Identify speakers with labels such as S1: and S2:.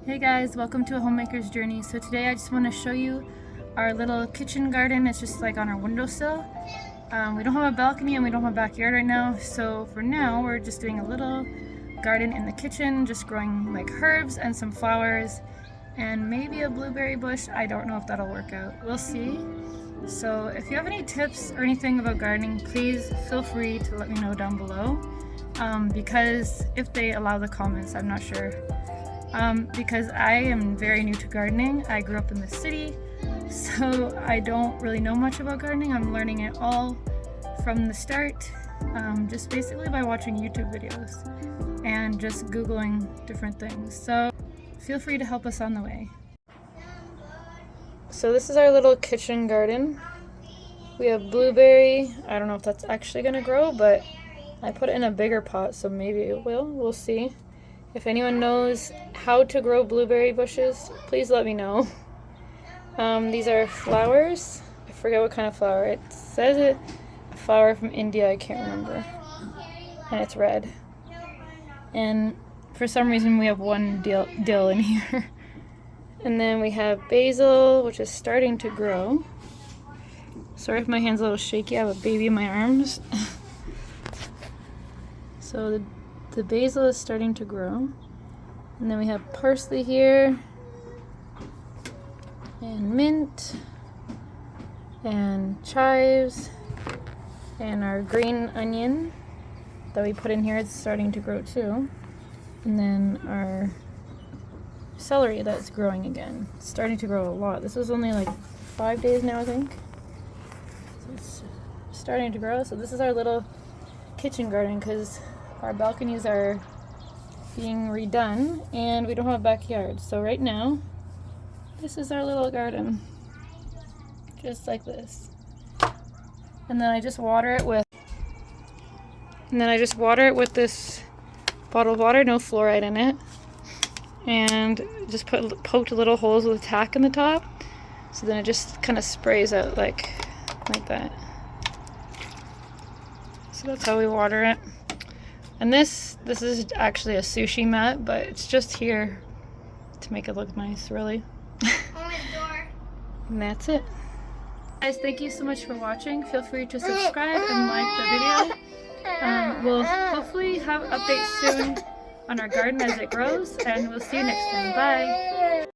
S1: Hey guys, welcome to a homemaker's journey. So today I just want to show you our little kitchen garden. It's just like on our windowsill. We don't have a balcony and we don't have a backyard right now. So for now we're just doing a little garden in the kitchen, just growing like herbs and some flowers and maybe a blueberry bush. I don't know if that'll work out. We'll see. So if you have any tips or anything about gardening, please feel free to let me know down below. Because if they allow the comments, I'm not sure. Because I am very new to gardening. I grew up in the city, so I don't really know much about gardening. I'm learning it all from the start, just basically by watching YouTube videos and just Googling different things. So feel free to help us on the way. So this is our little kitchen garden. We have blueberry. I don't know if that's actually gonna grow, but I put it in a bigger pot, so maybe it will. We'll see. If anyone knows how to grow blueberry bushes, please let me know. These are flowers. I forget what kind of flower. It says it, a flower from India, I can't remember. And it's red. And for some reason we have one dill in here. And then we have basil, which is starting to grow. Sorry if my hand's a little shaky, I have a baby in my arms. So the basil is starting to grow. And then we have parsley here, and mint, and chives, and our green onion that we put in here is starting to grow too. And then our celery that's growing again. It's starting to grow a lot. This was only like 5 days now, I think. So it's starting to grow. So this is our little kitchen garden because our balconies are being redone and we don't have a backyard. So right now, this is our little garden. Just like this. And then I just water it with this bottled water, no fluoride in it. And just poked little holes with a tack in the top. So then it just kind of sprays out like that. So that's how we water it. And this is actually a sushi mat, but it's just here to make it look nice, really. And that's it. Guys, thank you so much for watching. Feel free to subscribe and like the video. We'll hopefully have updates soon on our garden as it grows, and we'll see you next time. Bye!